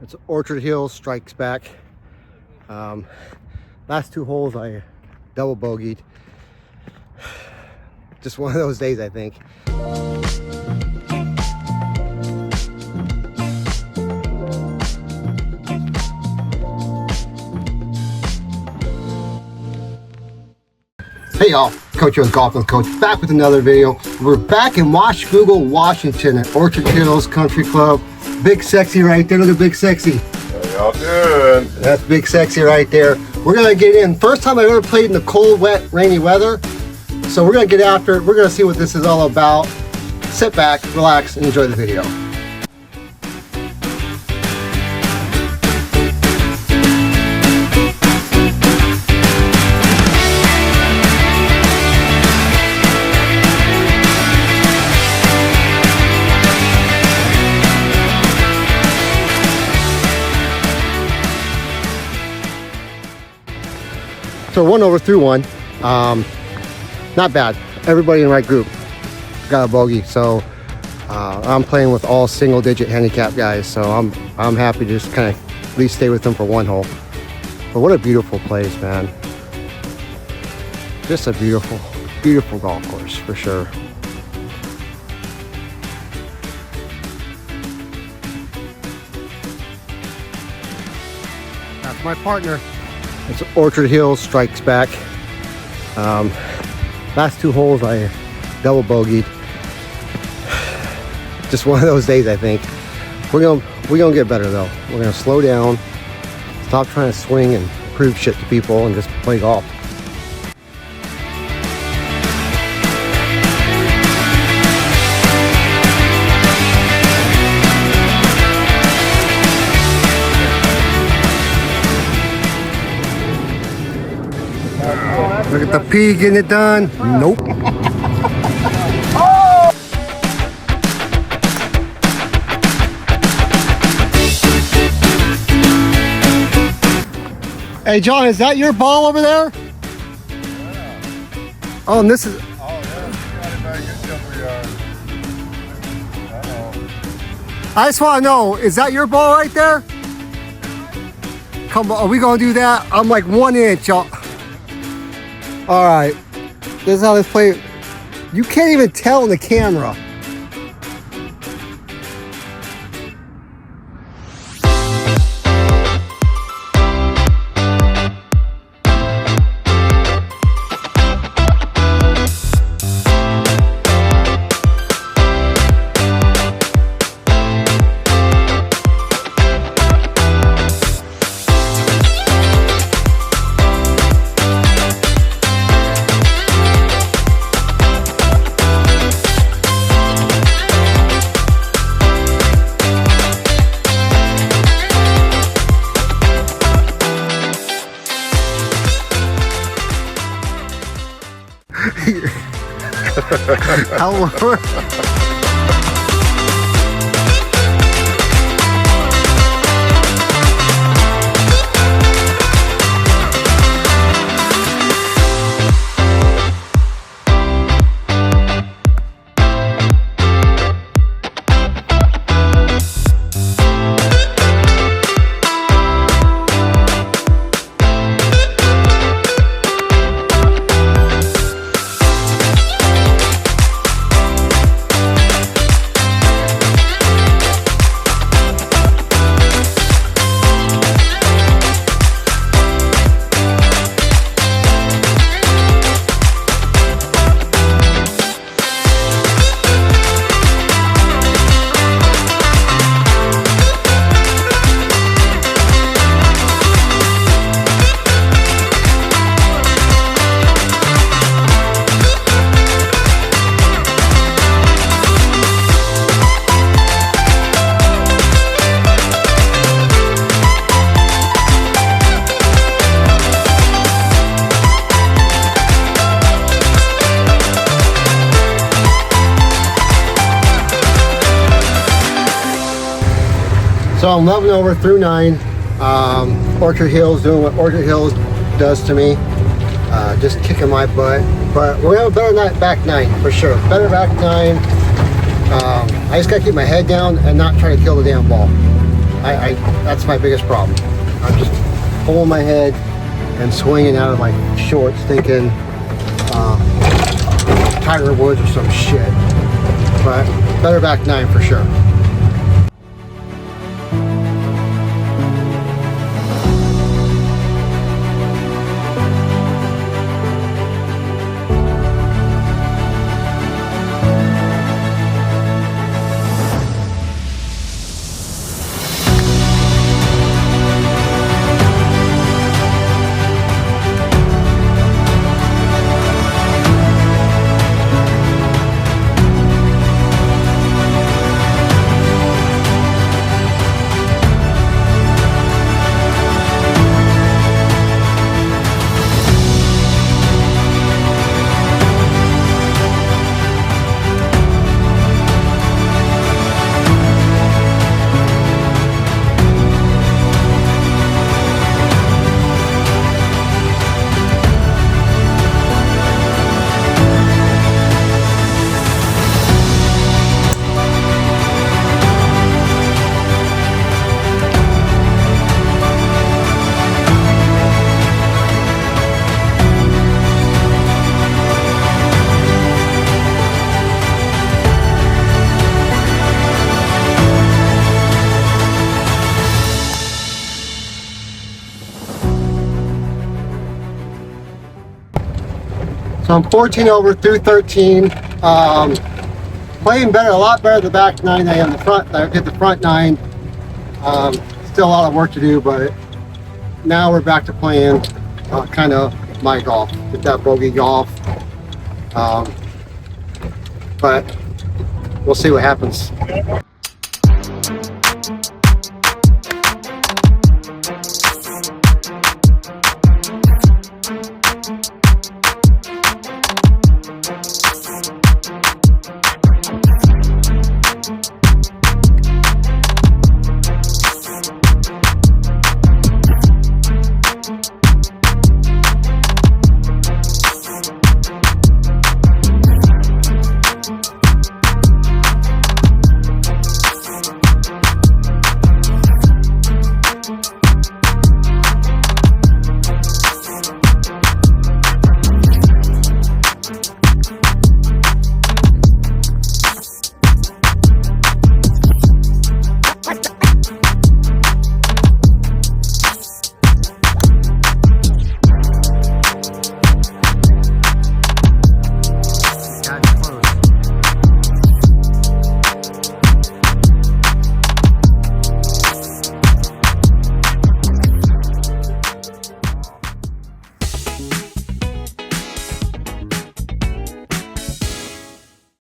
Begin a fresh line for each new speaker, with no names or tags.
It's Orchard Hills Strikes Back. Last two holes I double bogeyed. Just one of those days, I think. Hey y'all, Coach with Golf with Coach, back with another video. We're back in Washougal, Washington at Orchard Hills Country Club. Big Sexy right there. Look at Big Sexy.
How y'all doing?
That's Big Sexy right there. We're gonna get in. First time I've ever played in the cold, wet, rainy weather. So we're gonna get after it. We're gonna see what this is all about. Sit back, relax, and enjoy the video. So 1 over through one, not bad. Everybody in my group got a bogey, so I'm playing with all single-digit handicap guys. So I'm happy to just kind of at least stay with them for one hole. But what a beautiful place, man! Just a beautiful, beautiful golf course for sure. That's my partner. It's Orchard Hills Strikes Back. Last two holes I double bogeyed. Just one of those days, I think. We're gonna get better though. We're gonna slow down, stop trying to swing and prove shit to people, and just play golf. Look at the P getting it done. Nope. Hey John, is that your ball over there?
Yeah.
Oh, and this is.
Oh, yeah. You got it back in jumper yard. Uh-oh.
I just want to know, is that your ball right there? Come on, are we gonna do that? I'm like 1 inch, y'all. All right, this is how this play. You can't even tell in the camera. How So I'm 11 over through 9. Orchard Hills doing what Orchard Hills does to me. Just kicking my butt. But we're gonna have a better back 9 for sure. Better back 9. I just gotta keep my head down and not try to kill the damn ball. That's my biggest problem. I'm just pulling my head and swinging out of my shorts thinking Tiger Woods or some shit. But better back nine for sure. So I'm 14 over through 13. Playing better, a lot better the back nine than I am the front. I did the front nine. Still a lot of work to do, but now we're back to playing kind of my golf, get that bogey golf. But we'll see what happens.